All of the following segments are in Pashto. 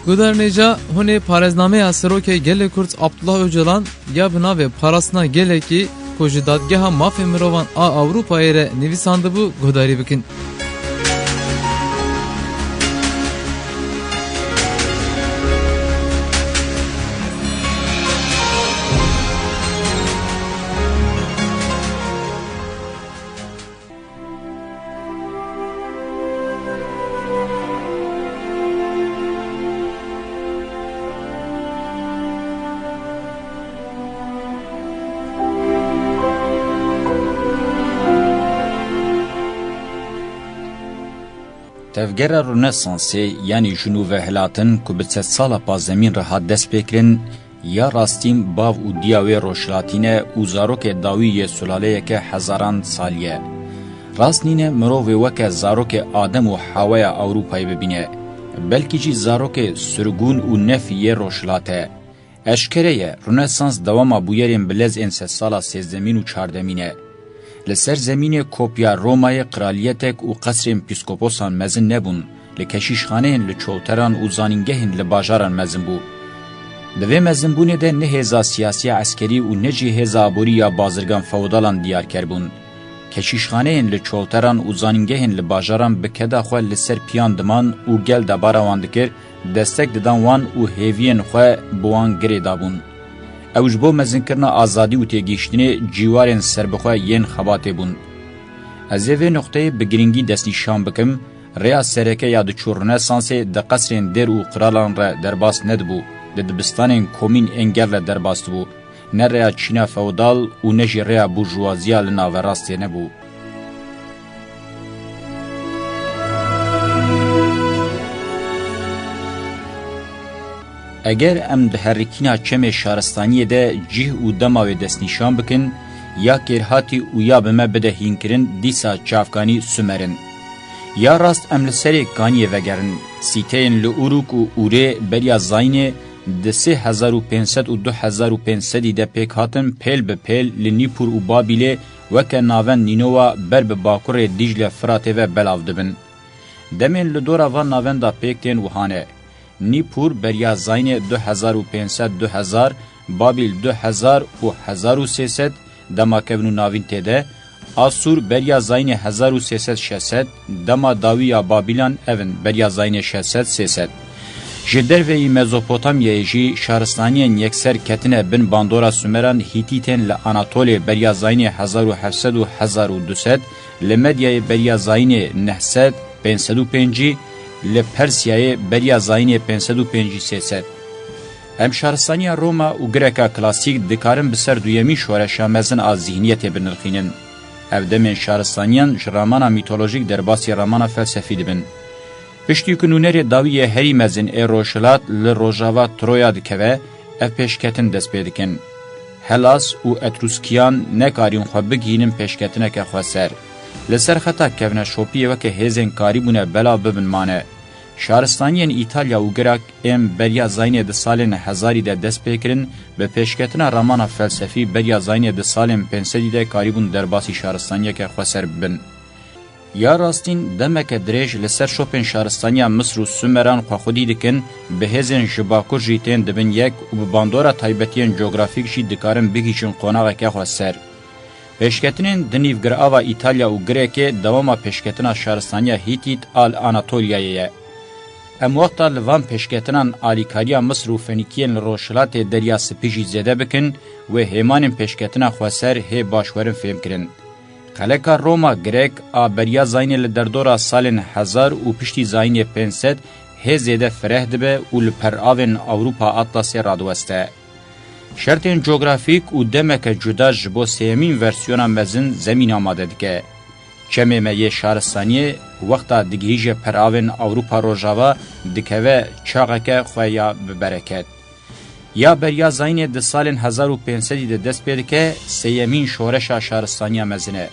Guderneca hune parezname asroke gele Kurt Abdullah Öcalan ya bina ve parasına gele ki koji dadgeha mafya mirovan a Avrupa ere nivisandı bu gudari bikin. Tevgera Rönesansê yanî jinû ve hilatin ku bi sed sala pazemîn re hat dest pêkirin ya rastîn bav û diya wê roşhilatîne û zarokê dawî yê sulaleyeke hezaran salî ye. Rast nîne mirovê weke zarokê Adem û Hawaya Ewropayê bibîne, belkî jî zarokê sirgûn û nefî yê roşhilat e. Eşkere ye Rönesans dewama bûyerên bilez ên sed sala sêzdemîn û çardemîn e. Li ser zemînê kopya Romayê kraliyetek û qesrên pîskoposan mezin nebûn, li keşîşxaneyên li çolteran û zanîngehên li bajaran mezin bû. Di vê mezinbûnê de ne hêza siyasiya eskerî û ne jî hêza aborî ya bazirgan fewdalan diyarker bûn. Keşîşxaneyên li çolteran û zanîngehên li bajaran bi keda xwe li ser piyan diman û gel debara wan dikir, destek didan wan û hêviyên xwe bi wan girê dabûn. Ew ji bo mezinkirina azadî û têgihiştinê cîwarên serbixwe yên xebatê bûn. Ez ê vê noxteyê bi giringî destnîşan bikim, rêya sereke ya diçû Rönesansê di qesrên dêr û qiralan re derbas nedibû, di dibistanên komîn ên ger re derbas dibû, ne rêya Çîna feodal û ne jî rêya burjuwaziya li naverastê nebû. Eger em di herrikîna çemê şaristaniyê de cih û dema wê destnîşan bikin, ya kêrhatî û ya bi me bide hînkirin dîsa çavkanî Sümerin. Ya rast em li serê kaniyê vegerin, sîteyên li Uruk û Urê beriya Zaynê di 3500 û 2500 de pêk hatin pêl bi pêl li Nîpur û Babilê weke navend Nînova ber bi bakurê Dicle Firatê ve belav dibin. Demên li dora van navenda pêk tên wihane. Nîpur beriya Zaynê 2500-2000, Babil 2000 û 1300 dema kevnû navîn têde, Asur beriya Zaynê 1300-600, dema dawî ya Babilan evin beriya Zaynê 600-300. Ji derveyî Mezopotamyayê jî şaristaniyên yekser ketine bin bandora Sümeran Hitîtên li Anatolê beriya Zaynê 1700 û 1200, li Medyayê beriya Zaynê 900, 505, li Persiyayê beriya Zaynê 505-300. Em şaristaniya Roma û Greka klasîk dikarin bi ser duyemîn şoreşa mezin a zihniyetê binirxînin. Ev demên şaristaniyan ji ramana mîtolojîk derbasî ramana felsefî dibin. Piştî ku nûnerê dawiyê herî mezin ê roşhilat li rojava Troya dikeve, ev pêşketin dest pê dikin. Helas û Etruskiyan nekarîn xwe bigînin pêşketineke xwe ser. Li ser xeta kevne şopiyê weke hêzên karîbûne belav bibin mane. Şaristaniyên İtalya û Girak êm beriya Zaynê di salên 1000 de dest pêkirin, bi pêşketina ramana felsefî beriya Zaynê di salên 500 de karîbûn derbasî şaristaniyeke xwe ser bibin. Ya rastîn demeke dirêj li ser şopên şaristaniya Misr û Sümeran xwexwedî dikin, bi hêzên ji bakur jî tên dibin yek û bi bandora taybetiyên coğrafîk jî dikarin bigîşin qonaxeke xwe ser. Pêşketinên di nîvgirava İtalya û Girekê dewama pêşketina şaristaniya Hitit al Anatolyayê ye. Em wexta li van pêşketinan alîkariya Misr û Fenikiyên li roşhilatê Derya Spî jî zêde bikin wê hêmanên pêşketina xwe ser hê başwerin fêm kirin. Xeleka Roma Grek a beriya Zaynê li derdora salên 1000 û piştî Zaynê 500 hê zêde fireh dibe û li peravên Ewropa Atlasê radiweste. Şertên coğrafîk û demeke cuda ji bo sêyemîn versiyona mezin zemîn amade dike. Çemê me yê şaristaniyê wexta digihîje peravên Ewropa Rojava dikeve çaxeke xwe ya bi bereket. Ya beriya Zaynê di salên 1500 de dest pê dike sêyemîn şoreşa şaristaniya mezin e.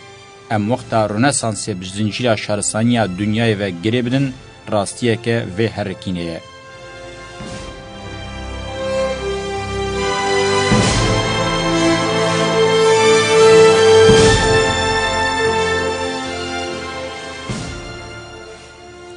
Em wexta Rönesansê bi zincîra şaristaniya dunyayê ve girê bidin, rastiyeke vê herikînê ye.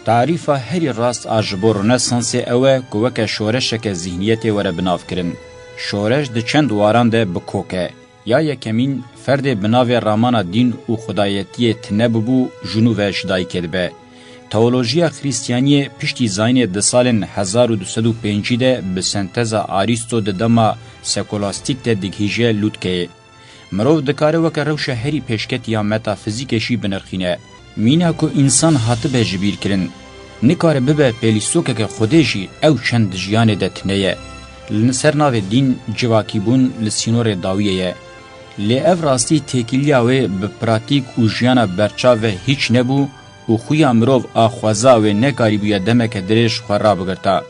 تعریف هری راست آجبو رنسانس اوه کوک شورشک ذهنیت وره بناف کرن. شورش ده چند واران ده بکوکه. یا یکمین فرد بناو رامان دین و خدایتی تنببو جنو و شدای کدبه. تئولوژیا خریستیانی پشتی زاین ده سال 1205 ده به سنتزا آریستو ده دما سکولاستیک ده دگهیجه لودکه. مروف دکاره وکه روش هری پیشکت یا متافیزیکشی بنرخینه. مینا کو انسان هاتبه جبیر کرن. نکاره ببه پیلیسوکه که خودشی او چند جیان ده تنیه. لنسر ناو دین جواکی بون لسینور داویه. لی اف راستی تکیلیاوی به پراتیک و جیانا برچا و هیچ نبو و خوی امروف آخوازا و نکاری بویا دمک درش خورا بگرتا.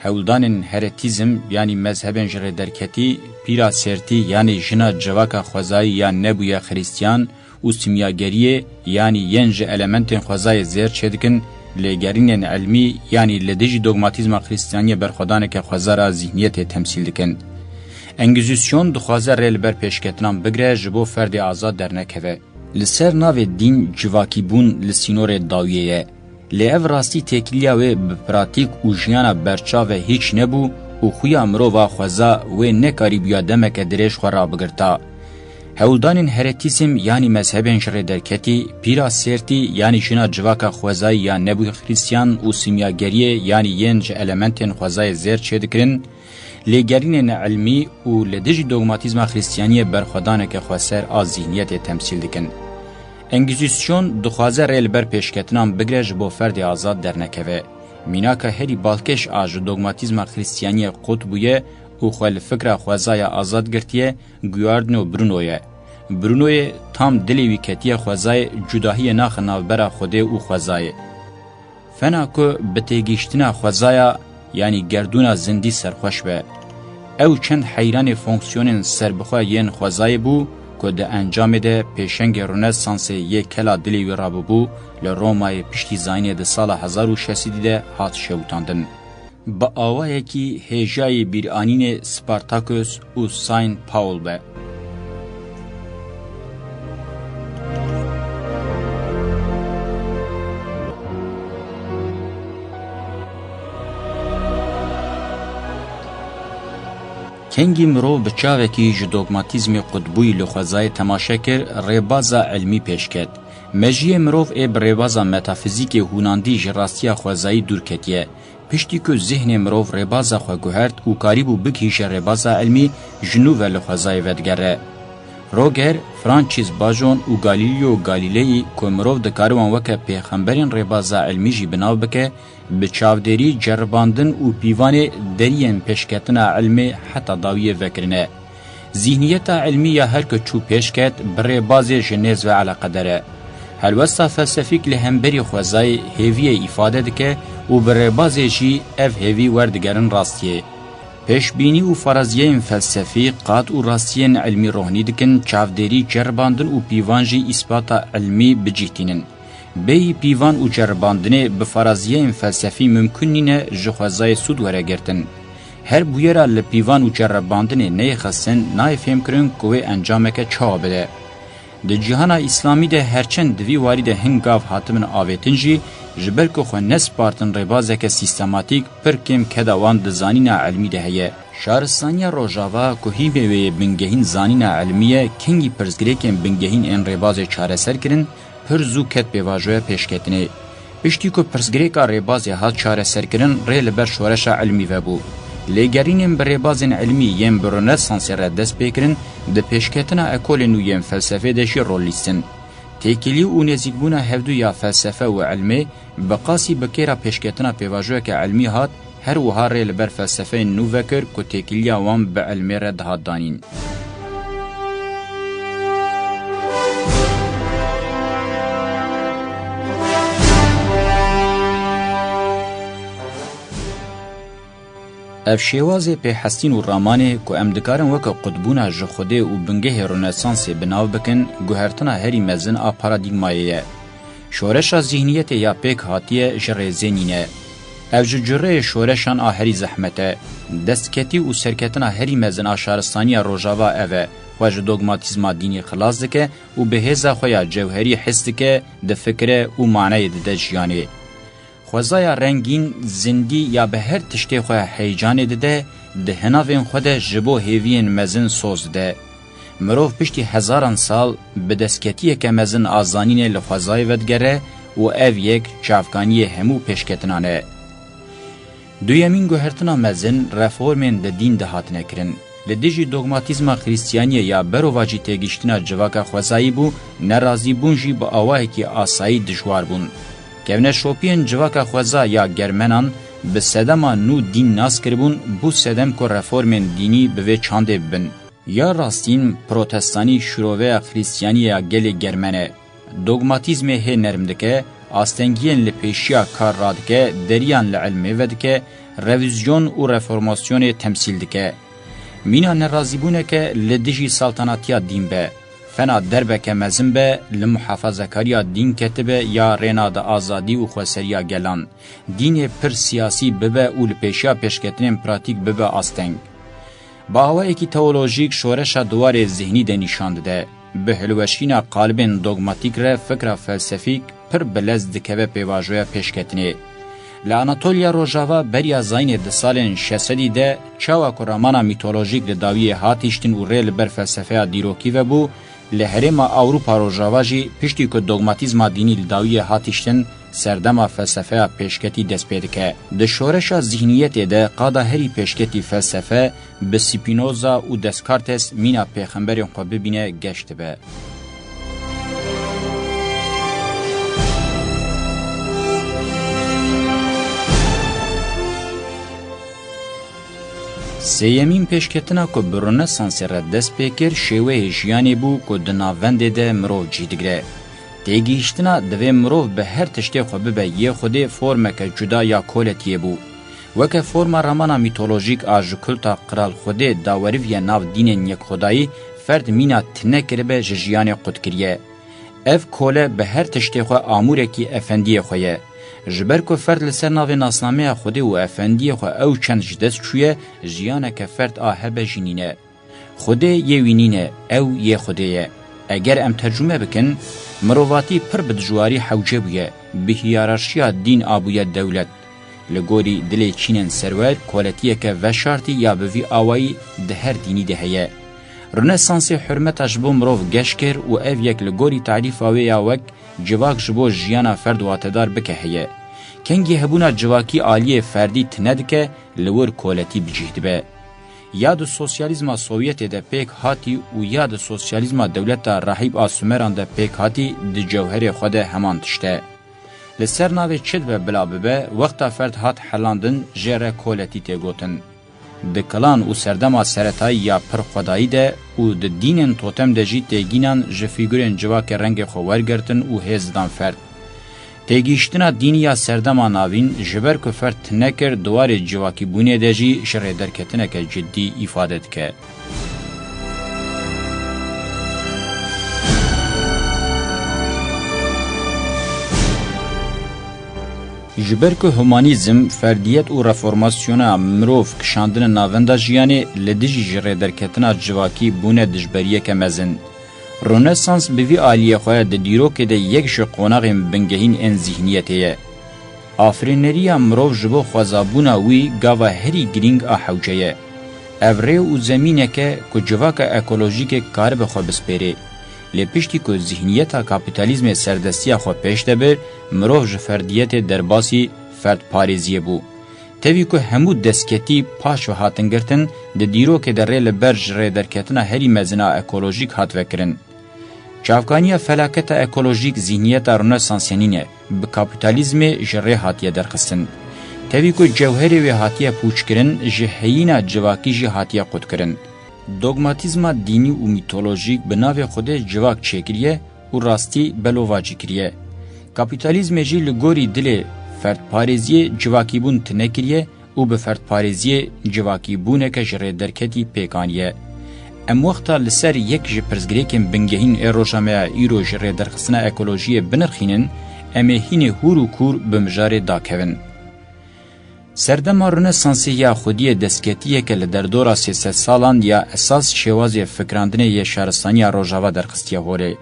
هولدان هرتیزم یعنی مذهبن جره درکتی پیرا سرتی یعنی جنا جواکا خوازایی یا نبویا خریستیان و سیمیاگریه یعنی ینج المنتن خوازای زیر چدکن لگرین علمی یعنی لدیجی دوگماتیزم خریستیانی برخودانه که خوازارا ذهنیت تمثیل دکن. انگیزیسیون دخوازه ریل بر پیشکتنام بگره جبو فرد آزاد در نکوه. لسر ناو دین جواکی بون لسینور داویه. لیو راستی تکیلیا و بپراتیک و جیانا برچا و هیچ نبو و خوی امرو و خوزا و نکاری بیا دمک درش خورا بگرتا. هولدان هرتیسم یعنی مذهبن شر درکتی پیرا سرتی یعنی جنا جواکا خوزای یا نبو خریستیان و سیمیاگریه یعنی ینج المنتن خوزای زیر چدکرن لگرین علمی و لدیجی دوگماتیزم خریستیانی برخودانه که خواسر از ذهنیت تمثیل دکن. انگیزیسیون دخوازه ریل بر پیشکتنام بگرج بو فرد آزاد در نکوه. میناکا هری بالکش آج دوگماتیزم خریستیانی قط بویه و خوال فکر خوازای آزاد گرتیه گویاردنو برونویه. برونویه تام دلی ویکتیه خوازای جداهی ناخ ناوبرا خوده و خوازای. فناکو بتیگیشتنا خوازایا یعنی گردونا زندی سرخوش به. او چند حیران فونکسیونن سربخواه ین خوازای بو که ده انجام ده پیشنگ رنسانس یک کلا دلی و رابو بو لرومای پشتی زاینه ده سال 1600 ده هات شوتاندن. با آوه کی هجای بیرانین سپارتاکوس و ساین پاول به. کنگی مرو بچاوه کی جدوگماتیزم قطبوی لخوازای تماشا کر ریبازا علمی پیش کد. مجیه مروف اب ریبازا متافیزیک هوناندی جراستیا خوازایی دور کتیه. پشتی که ذهن مروف ریبازا خواگوهرد و کاریبو بکیش ریبازا علمی جنو و لخوازای ودگره. روگر، فرانچیز باجون و گالیلیو گالیلی که مروف دکاروان وکه پیغمبرین ریبازا علمی جی بناو بکه بچاودری جرباندن و پیوان درین پیشکتنا علمی حتی داویه وکرنه. ذهنیت علمی یا هر که چو پیشکت بر بازی جنیز و علاقه داره. هلوستا فلسفیک لهمبری خوزای هیوی افاده دکه و بر بازی جی اف هیوی وردگرن راستیه. پیشبینی و فرضیه فلسفی قاط و راستین علمی روحانی دکن چاودری جرباندن و پیوان جی اثبات علمی بجیتینن. بی پیوان و جرباندنه به فرضیه فلسفی ممکن نینه جخوازای سود وره گرتن. هر بویرا لپیوان و جرباندنه نی خستن نای فهم کرن کوه انجامه که چا بده. ده جهان اسلامی ده هرچند دوی وارد هنگاف حاتمن آویتنجی جبر که خو نسپارتن ربازه که سیستماتیک پر کم کدوان ده زانین علمی ده هیه. شارستانیا روژاوا که هیمه و بنگهین زانین علمیه کنگی پرزگریکن بنگهین این ربازه چاره سر کرن پر زو کت به واژه پیشکتنه. پشتی که پرزگریکا ربازه هات چاره سر کرن ریل بر شورش علمی و بو. لگرینم بر ربازن علمی یم برونسانس را دست بکرن ده پیشکتنا اکول نویم فلسفه دشی رولیستن. تکیلی و نزیگبونا هفدو یا فلسفه و علمی بقاسی بکیرا پیشکتنا پیواجوه که علمی هات هر وها ریل بر فلسفه نو وکر که تکیلی وام به علمی را دهات دانین. اف شیوازه په حسین و رامانه که امدکارن وکه قطبونا جخوده و بنگه رنسانس بناو بکن گوهرتنا هری مزن آ پارادیگمایه. شورش ذهنیت یا پیک هاتیه جره زینینه. اف جره شورشان آ هری زحمته. دستکتی و سرکتنا هری مزن آشارستانی روژاوا اوه خوش دوگماتیزما دینی خلاص دکه و به هزا خویا جوهری حس دکه ده فکر و معنی ده جیانه. خوزایا رنگین زندی یا به هر تشتی خواه حیجان ده ده هناوین خود جبو هیوین مزن سوز ده. مروف پشتی هزاران سال به دستکتیه که مزن آزانین لخوزای ودگره و او یک چافکانی همو پیشکتنانه. دویمین گوهرتنا مزن رفورمین ده دین ده هاتنه کرن. لدیجی دوگماتیزما خریستیانی یا برواجی تیگیشتنا جواکا خوزایی بو نرازی بونجی با آواهی که آسایی دجوار بون. کهونه شوپین جواکا خوزا یا گرمنان به سدما نو دین ناس کربون بو سدم که رفورمین دینی به چانده ببن. یا راستین پروتستانی شروع خریستیانی یا گل گرمنه. دوگماتیزم هی نرمدکه آستنگین لپیشیا کار رادکه دریان لعلمه ودکه رویزیون و رفورماسیون تمثیل دکه. مینا نرازی بونه که لدیجی سلطناتیا دین به فنا دربه که مزن به لمحافظه کاریا دین کتبه یا رینا دا آزادی و خوصریا گلان دین پر سیاسی ببه و لپیشیا پیشکتنین پراتیک ببه آستنگ. با هوایی که تئولوژیک شورش دوار ذهنی ده نشانده ده به هلوشینا قالبین دوگماتیک ره فکر فلسفیک پر بلز دکوه پیواجوه پیشکتنه. لاناتولیا روژاوا بریا زاین ده سالن 600 ده چاوا کرامانا میتولوژیک لداوی هاتیشتن و ریل بر فلسفه دیروکی و بو لحرما اوروپا روژاوا جی پشتی که دوگماتیزما دینی لداوی هاتیشتن سردما فلسفه پیشکتی دست پیدا که. ده شورش ذهنیت ده قادا هری پیشکتی فلسفه به سپینوزا و دسکارتس مینا پیغمبری خو ببینه گشت به. سیمین پیشکتنا که برونسانس را دست پیکر شیوه جیانی بو که دناونده ده مروف جیدگره. تیگیشتنا دوی مروف به هر تشتی خوبه به یه خوده فرمه که جدا یا کولتیه بو. وکه فرما رمانا میتولوژیک آج کلتا قرال خوده داوریوی ناو دینن یک خدایی فرد مینا تنه کربه جیان قد کریه. اف کوله به هر تشتی خو آموره کی افندی خویه. جبر کو فرد لسر ناو ناسنامه خوده و افندی خو او چند جدست چویه جیانه که فرد آهبه جنینه. خوده یه وینینه او یه خوده. اگر ام ترجمه بکن مرواتی پر بدجواری حوجه بویه به هیرارشیا دین آبویه دولت. لگوری دل چینن سرور کولتیه که وشارتی یا بوی آوائی ده هر دینی ده هیه. رنسانس حرمت اجبو مروف گش کر و او یک لگوری تعریف آوی یا وک جواک جبو جیانا فرد واتدار بکه هیه. کنگی هبونا جواکی آلیه فردی تند که لور کولتی بجهد به. یاد سوسیالیزم سوویت ده پیک هاتی و یاد سوسیالیزم دولت راهیب آسومران ده پیک هاتی ده جوهر خود همان تشته. لسر ناوی چد و بلا ببه وقتا فرد هات حلاندن جره کولتی تیگوتن. ده کلان و سردما سرطایی یا پر خدایی ده و ده دینن توتم ده جی تیگینان جفیگورن جواک رنگ خوارگرتن و هزدان فرد. تیگیشتنا دینی یا سردما ناوین جبر که فرد نکر دوار جواکی بونه ده جی شره درکتنه که جدی افادت که. جبر که هومانیزم فردیت و رفورماسیون مروف کشاندن ناوندا جیانی لدیجی جره درکتنا جواکی بونه دجبریه که مزن. رونسانس بوی آلیه خواه ده دیرو که ده یک جو قوناغیم بنگهین ان ذهنیتیه. آفرینریا مروف جبو خوازابونا وی گاوا هری گرینگ آحوجه. اوره و زمینه که جواکا اکولوژیک کار بخوا بسپیره. لپشتی که ذهنیتا کاپیتالیزم سردستی خو پیش دبر مروف جفردیت درباسی فرد پاریزیه بو. تاوی که همو دسکتی پاش و هاتنگرتن ده دیرو که در ریل برج ری درکتنا هری مزنا اکولوژیک هات وکرن. چافکانی فلاکت اکولوژیک ذهنیتا رنسانسینینه به کاپیتالیزم جره هاتیه درخستن. تاوی که جوهری و هاتیه پوچ کرن جهینا جواکی جه هاتیه قد کرن. دوگماتیزما دینی و میتولوژیک به ناو خود جواک چکریه و راستی بلوواجی کریه. کاپیتالیزم جی لگوری دل فرد پارێزیە civakî bûn tinekiriye û bi ferdparêziyê civakî bûneke ji rêderketî pêkaniye. Em wexta li ser yek ji pirsgirêkên bingehîn ê rojameya îro ji rêderxistina ekolojiyê binirxînin, em ê hînê hûr û kûr bi mijarê dakevin. سردما رنسانسی یا خودی دستکتیه که لدردورا 300 سالان یا اساس شوازی فکراندنه یه شهرستانی روژاوا درخستیه هوره.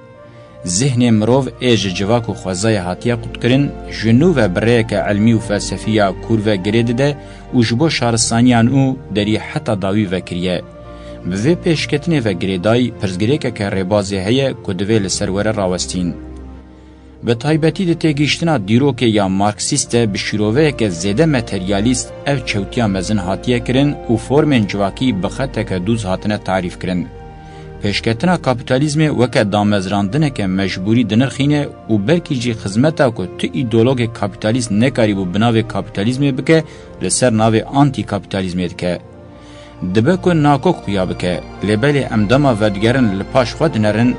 ذهن مروف ایج جواک و خوزای هاتیه قود کرن جنو و بره که علمی و فلسفی کور و گرید ده و جبو شهرستانیان او دری حتی داوی و کریه. به پیشکتنه و گریدای پرزگری که ربازه هیه کدوه لسروره راوستین. به تایبەتی د تێگەیشتنا دیرۆکê ya مارکسیست bi şîroveyeke zêde materyalîst ev çewtiya mezin hatiye kirin û formên civakî bi xeteke dûz hatine tarîf kirin. Pêşketina kapîtalîzmê weke damezrandineke mecbûrî dinirxîne û belkî jî xizmeta ku tu îdeologek kapîtalîst nekarîbû bi navê kapîtalîzmê bike li ser navê antî-kapîtalîzmê dike. Dibe ku nakok xuya bike, lêbelê em dema vedigerin li paş xwe dinerin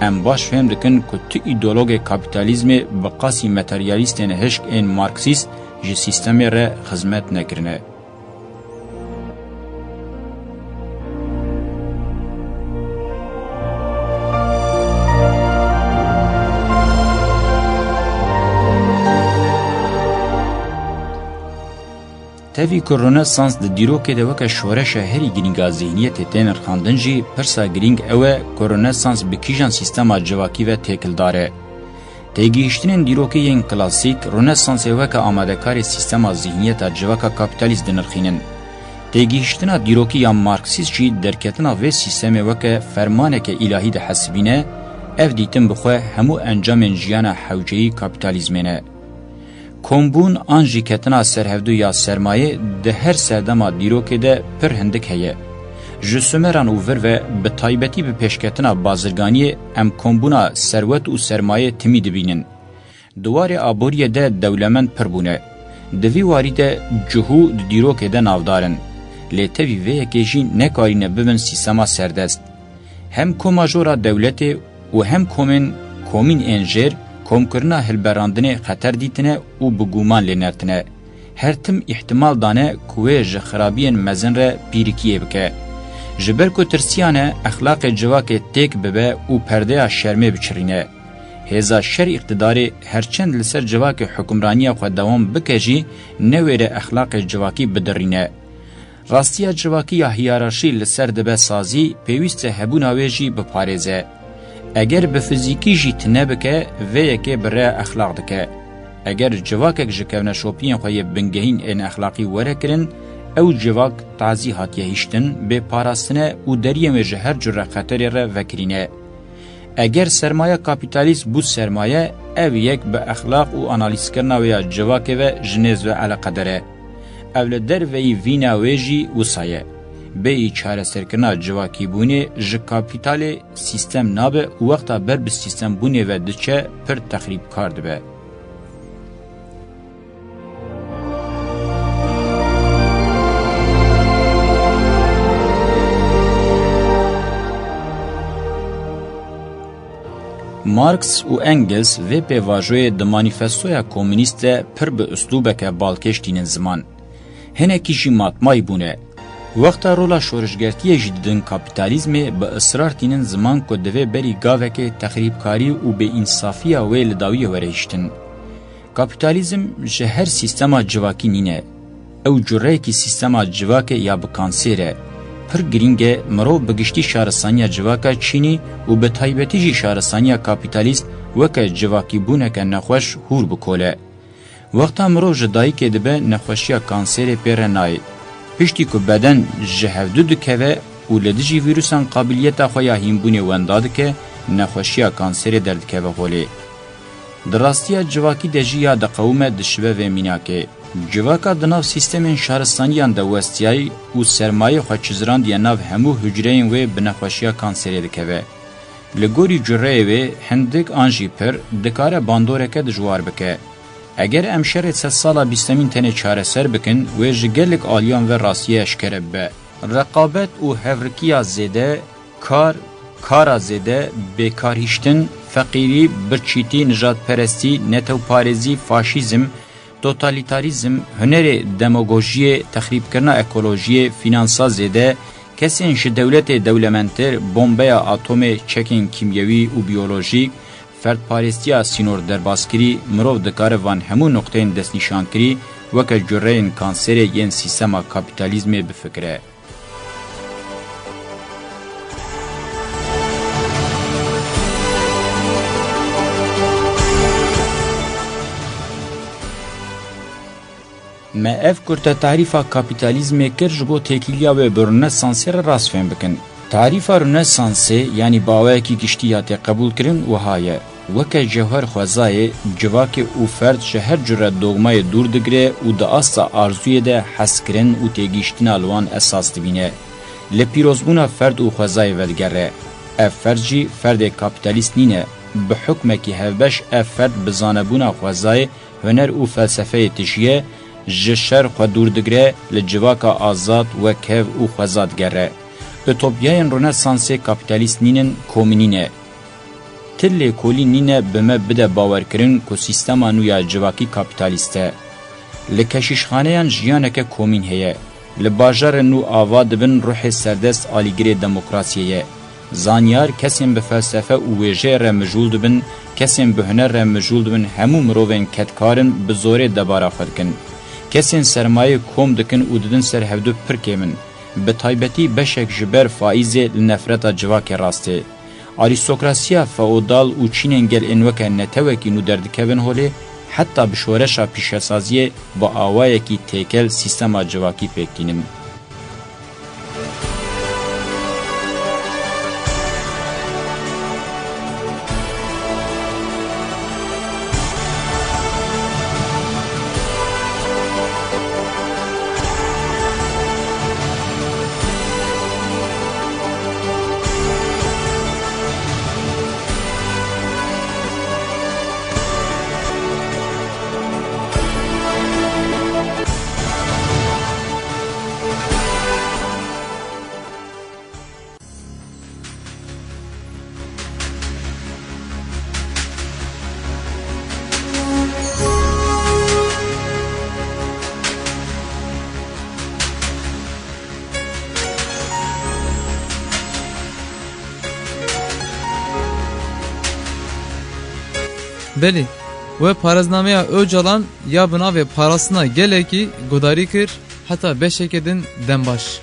ام باش فهم دکن که تو ایدولوگ کپیتالیزم بقاسی متریالیستین هشک این مارکسیست جی سیستمی را خدمت نکرنه. تاوی که رنسانس ده دیروکه ده وکه شورش هری گرینگا ذهنیت تین ارخاندن جی پرسا گرینگ اوه که رنسانس بکیجان سیستما جواکی و تکل داره. تیگیشتنین دیروکه ین کلاسیک رنسانس وکه آماده کاری سیستما ذهنیت جواکا کپیتالیست دنرخینن. تیگیشتنا دیروکه یا مارکسیست جی درکتنا و سیستم وکه فرمانه که الهی ده حسبینه اف دیتن بخواه همو انجام جیانا حوجهی کپیتالیزمینه. کمبون آنجی کتنا سرهفدو یا سرمایه ده هر سردما دیروکه ده پر هندک هیه. جسومران اوور و به طایبتی به پیشکتنا بازرگانی ام کمبونا سروت و سرمایه تمی دبینن. دوار آبوریه ده دولمن پر بونه. دوی واری ده جهو دیروکه ده نافدارن. لیتوی ویه که جی نکارینه ببن سیستما سردست. هم کماجورا دولته و هم کومین انجر کومکرنا هلبراندنه خطر دیتنه و بگومان لنرتنه. هر تم احتمال دانه کوه جخرابین مزن را پیرکیه بکه. جبر کو ترسیانه اخلاق جواک تک ببه و پرده شرمه بچرینه. هزا شر اقتداری هرچند لسر جواک حکمرانی خود دوام بکجی نویر اخلاق جواکی بدرینه. راستیا جواکی یا هیارشی لسر دبه سازی پیوست هبوناویجی بپارزه. اگر به فیزیکی جی تنه بکه و یکی بره اخلاق دکه. اگر جواکک جکونه شوپین خواه بنگهین این اخلاقی وره کرن او جواک تعزی هاتیه هیشتن به پاراستنه و دریم جهر جره خطری را وکرینه. اگر سرمایه کپیتالیست بود سرمایه او یک به اخلاق و انالیز کرنا و یا جواک و جنیز و علاقه داره. اول در وی وینا ویجی وصایه. به ای چاره سرکنا جواکی بونه ج کاپیتال سیستم نابه و وقتا بر به سیستم بونه و دچه پر تخریب کار دبه. مارکس و انگلس و پیواژوی د مانیفستویا کمونیست پر به اسلوبک بالکشتین زمان. هنه کیجی ماتمای بونه. وقتا رولا شورشگرتی جدیدن کپیتالیزم به اصرار تینن زمان که دوه بری گاوه که تخریبکاری و به انصافی ویل داوی ورهشتن. کپیتالیزم جهر سیستما جواکی نینه. او جره که سیستما جواک یا بکانسیره. پر گرینگه مرو بگشتی شهرستانی جواکا چینی و به تایبتی جی شهرستانی کپیتالیست وکه جواکی بونه که نخوش هور بکوله. وقتا مرو جدایی که دبه نخوشی کانسیر پیره نای. پشتی که بدن جهودو دکوه و لدیجی ویروسان قابلیت خویا هیمبونی ونداد که نخوشی کانسیر دردکوه خوله. دراستی جواکی دجی یا دقومه دشوه و میناکه. جواکا دناو سیستمین شهرستانیان ده وستیای و سرمایه خواه چیزران دیان ناو همو حجرین و بنخوشی کانسری دکوه. لگوری جره و هندک آنجی پر دکاره باندوره که دجوار بکه. اگر امشر 3 سالا بیستمین تنه چاره سر بکن و جگلک آلیان و راستیه اشکره به. رقابت و هفرکیا زیده، کارا زیده، بیکارهشتن، فقیری، برچیتی، نجات پرستی، نتو پارزی، فاشیزم، توتالیتاریزم، هنر دماغوژی، تخریب کرنا اکولوژی، فینانسا زیده، کسین ش دولت دولمنتر، بمبه اتم، چکین کیمیایی و بیولوژیک، فرد پارستیا سینور درباسکری، مرو دکار وان همو نقطه دست نشان کری وکه جرین کانسری ین سیستما کپیتالیزمی بفکره. ما اف کرتا تعریفا کپیتالیزم کرج بو تکیلیا و برنسانسی راست فهم بکن. تعریفا رنسانسی یعنی باوی کی گشتیات قبول کرن و هایه. وکه جوهر خوازای جواک او فرد شهر جره دوغمای دور دگره و دا اسا آرزوی ده حس کرن و تیگیشتین الوان اساس دبینه. لپیروزبونا فرد او خوازای ودگره. اف فرد جی فرد کپیتالیست نینه. به حکم کی هفبش اف فرد بزانبونا خوازای هنر او فلسفه تشیه جشر خو دور دگره لجواکا آزاد و کهو او خوازاد گره. اتوپیاین رنسانسی کپیتالیست نینن کومینینه. تله کولی نینه بمه بده باور کرن که سیستما نویا جواکی کپیتالیسته. لکشیشخانه یان جیانه که کومین هیه. لباجار نو آواد بن روح سردست آلیگری دموکراسیه. زانیار کسیم به فلسفه و ویجه را مجولد بن، کسیم به هنر را مجولد بن همو مروین کتکارن بزوره دبارا خود کن. کسین سرمایه کوم دکن و ددن سر هفدو پرکیمن. به طایبتی بشک جبر فائزه لنفرت جواک راسته. آریستوکراسیا فئودال و چیننگل انوکه نتوکی نو دردکوین هولی حتی بشورشا پیشسازیه با آوائه کی تیکل سیستما جواکی پیکینم. بلی و پارزنامه Öcalan ya buna ve parasına geleki godari kır hatta beşekedin denbaş.